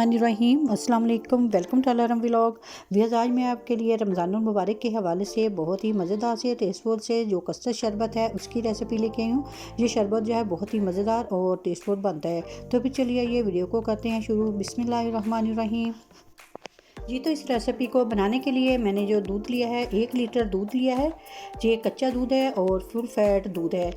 बिस्मिल्लाहिर्रहमानिर्रहीम। अस्सलाम वालेकुम। Welcome to alarm vlog. Viewers, आज मैं आपके लिए रमज़ानुल मुबारक के हवाले से बहुत ही मज़ेदार से टेस्टफुल से जो कस्टर्ड शरबत है उसकी रेसिपी लेके आई हूँ। ये शरबत जो है बहुत ही मज़ेदार और टेस्टफुल बनता है। तो फिर चलिए ये वीडियो को करते हैं शुरू। बिस्मिल्लाहिर्रहमानिर्रहीम। जी, तो इस रेसिपी को बनाने के लिए मैंने जो दूध लिया है 1 लीटर दूध लिया है। ये कच्चा दूध है और फुल फैट दूध है।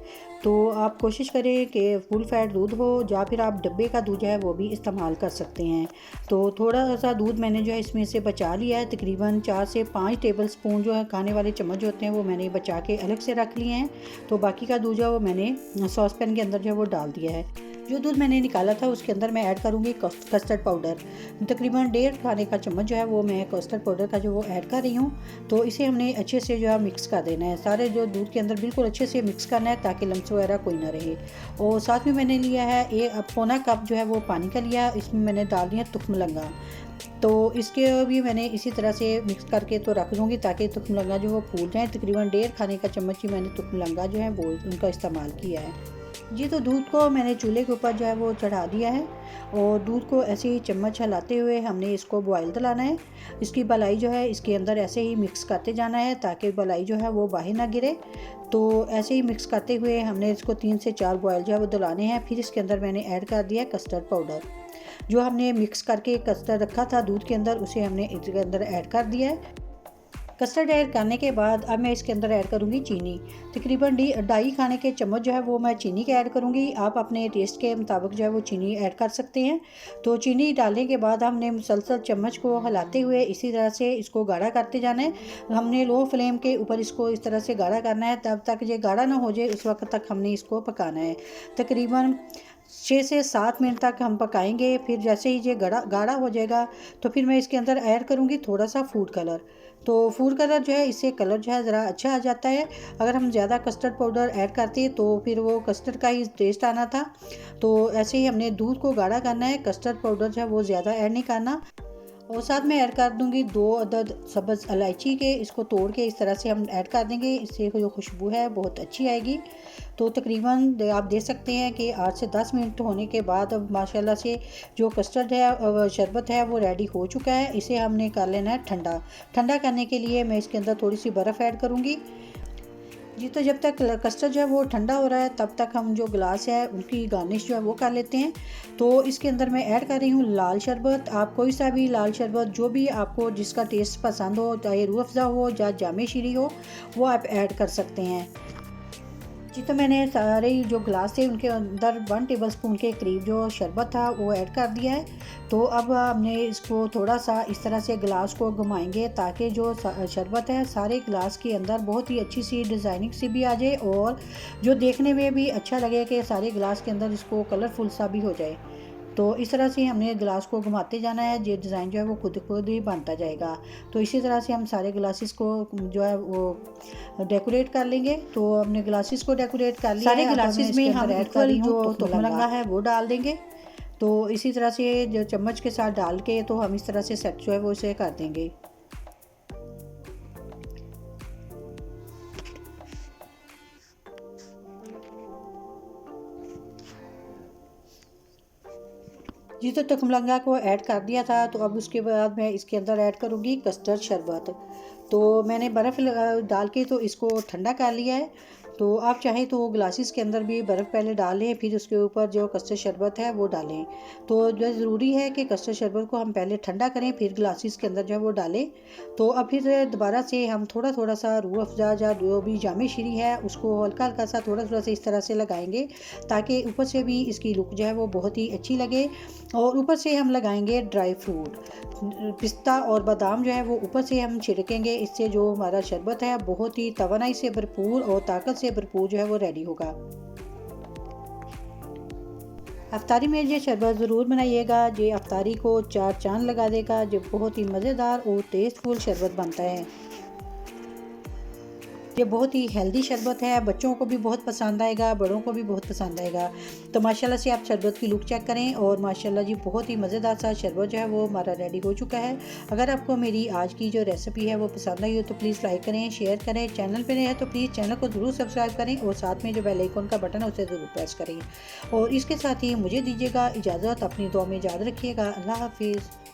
तो आप कोशिश करें कि फुल फैट दूध हो या फिर आप डब्बे का दूध है वो भी इस्तेमाल कर सकते हैं। तो थोड़ा सा दूध मैंने जो है इसमें से बचा लिया है। तकरीबन 4 से 5 टेबल स्पून जो है खाने वाले चम्मच होते हैं वो मैंने बचा के अलग से रख लिए हैं। तो बाकी का दूध जो है वो मैंने सॉस पैन के अंदर जो है वो डाल दिया है। जो दूध मैंने निकाला था उसके अंदर मैं ऐड करूँगी कस्टर्ड पाउडर। तकरीबन 1.5 खाने का चम्मच जो है वो मैं कस्टर्ड पाउडर का जो वो ऐड कर रही हूँ। तो इसे हमने अच्छे से जो है मिक्स कर देना है। सारे जो दूध के अंदर बिल्कुल अच्छे से मिक्स करना है ताकि लम्स वगैरह कोई ना रहे। और साथ में मैंने लिया है 1 कप जो है वो पानी का लिया। इसमें मैंने डाल दिया तुखमलंगा। तो इसके भी मैंने इसी तरह से मिक्स करके तो रख दूँगी ताकि तुखमलंगा जो वो फूल जाए। तकरीबन 1.5 खाने का चम्मच ही मैंने तुखमलंगा जो है वो उनका इस्तेमाल किया है। जी, तो दूध को मैंने चूल्हे के ऊपर जो है वो चढ़ा दिया है और दूध को ऐसे ही चम्मच हिलाते हुए हमने इसको बॉयल दिलाना है। इसकी बलाई जो है इसके अंदर ऐसे ही मिक्स करते जाना है ताकि बलाई जो है वो बाहर ना गिरे। तो ऐसे ही मिक्स करते हुए हमने इसको 3 से 4 बॉयल जो है वो दिलाने हैं। फिर इसके अंदर मैंने ऐड कर दिया कस्टर्ड पाउडर। जो हमने मिक्स करके कस्टर्ड रखा था दूध के अंदर उसे हमने इसके अंदर ऐड कर दिया है। कस्टर्ड ऐड करने के बाद अब मैं इसके अंदर ऐड करूँगी चीनी। तकरीबन 2.5 खाने के चम्मच जो है वो मैं चीनी के ऐड करूँगी। आप अपने टेस्ट के मुताबिक जो है वो चीनी ऐड कर सकते हैं। तो चीनी डालने के बाद हमने मुसलसल चम्मच को हिलाते हुए इसी तरह से इसको गाढ़ा करते जाना है। हमने लो फ्लेम के ऊपर इसको इस तरह से गाढ़ा करना है। तब तक ये गाढ़ा ना हो जाए उस वक्त तक हमने इसको पकाना है। तकरीबन 6 से 7 मिनट तक हम पकाएंगे। फिर जैसे ही ये गाढ़ा हो जाएगा तो फिर मैं इसके अंदर ऐड करूँगी थोड़ा सा फूड कलर। तो फूड कलर जो है इससे कलर जो है ज़रा अच्छा आ जाता है। अगर हम ज़्यादा कस्टर्ड पाउडर ऐड करते तो फिर वो कस्टर्ड का ही टेस्ट आना था। तो ऐसे ही हमने दूध को गाढ़ा करना है। कस्टर्ड पाउडर जो है वो ज़्यादा ऐड नहीं करना। और साथ में ऐड कर दूंगी 2 अदद सब्ज़ इलायची के। इसको तोड़ के इस तरह से हम ऐड कर देंगे। इससे जो खुशबू है बहुत अच्छी आएगी। तो तकरीबन आप देख सकते हैं कि 8 से 10 मिनट होने के बाद अब माशाल्लाह से जो कस्टर्ड है शरबत है वो रेडी हो चुका है। इसे हमने कर लेना है ठंडा। ठंडा करने के लिए मैं इसके अंदर थोड़ी सी बर्फ़ ऐड करूँगी। जी, तो जब तक कस्टर्ड जो है वो ठंडा हो रहा है तब तक हम जो गिलास है उनकी गार्निश जो है वो कर लेते हैं। तो इसके अंदर मैं ऐड कर रही हूँ लाल शरबत। आप कोई सा भी लाल शरबत जो भी आपको जिसका टेस्ट पसंद हो, चाहे रूह अफ़ज़ा हो या जामे शीरी हो, वो आप ऐड कर सकते हैं। जी, तो मैंने सारे जो गिलास थे उनके अंदर 1 टेबल स्पून के करीब जो शरबत था वो ऐड कर दिया है। तो अब हमने इसको थोड़ा सा इस तरह से गिलास को घुमाएंगे ताकि जो शरबत है सारे गिलास के अंदर बहुत ही अच्छी सी डिज़ाइनिंग सी भी आ जाए और जो देखने में भी अच्छा लगे कि सारे गिलास के अंदर इसको कलरफुल सा भी हो जाए। तो इस तरह से हमने गिलास को घुमाते जाना है। ये डिज़ाइन जो है वो खुद ही बनता जाएगा। तो इसी तरह से हम सारे ग्लासेस को जो है वो डेकोरेट कर लेंगे। तो हमने ग्लासेस को डेकोरेट कर लिया। सारे ग्लासेस में हम इक्वल जो तुखमलंगा है वो डाल देंगे। तो इसी तरह से जो चम्मच के साथ डाल के तो हम इस तरह से सेट जो है वो इसे कर देंगे। जी, तो तुखमलंगा को ऐड कर दिया था। तो अब उसके बाद मैं इसके अंदर ऐड करूँगी कस्टर्ड शरबत। तो मैंने बर्फ़ डाल के तो इसको ठंडा कर लिया है। तो आप चाहें तो ग्लासेस के अंदर भी बर्फ़ पहले डाल लें फिर उसके ऊपर जो कस्टर्ड शरबत है वो डालें। तो जो ज़रूरी है कि कस्टर्ड शरबत को हम पहले ठंडा करें फिर ग्लासेस के अंदर जो है वो डालें। तो अब फिर दोबारा से हम थोड़ा थोड़ा सा रूह अफ़ज़ा या जो भी जामे शीरी है उसको हल्का हल्का सा थोड़ा थोड़ा सा इस तरह से लगाएंगे ताकि ऊपर से भी इसकी लुक जो है वो बहुत ही अच्छी लगे। और ऊपर से हम लगाएंगे ड्राई फ्रूट, पिस्ता और बादाम जो है वो ऊपर से हम छिड़केंगे। इससे जो हमारा शरबत है बहुत ही तवानाई से भरपूर और ताकत से भरपूर जो है वो रेडी होगा। अफ्तारी में ये शरबत ज़रूर बनाइएगा। ये अफ्तारी को 4 चांद लगा देगा। जो बहुत ही मज़ेदार और टेस्टफुल शरबत बनता है। ये बहुत ही हेल्दी शरबत है, बच्चों को भी बहुत पसंद आएगा, बड़ों को भी बहुत पसंद आएगा। तो माशाल्लाह से आप शरबत की लुक चेक करें और माशाल्लाह जी बहुत ही मज़ेदार सा शरबत जो है वो हमारा रेडी हो चुका है। अगर आपको मेरी आज की जो रेसिपी है वो पसंद आई हो तो प्लीज़ लाइक करें, शेयर करें। चैनल पर नए हैं तो प्लीज़ चैनल को ज़रूर सब्सक्राइब करें और साथ में जो बेल आइकन का बटन है उसे ज़रूर प्रेस करें। और इसके साथ ही मुझे दीजिएगा इजाज़त, अपनी दुआ में याद रखिएगा। अल्लाह हाफिज़।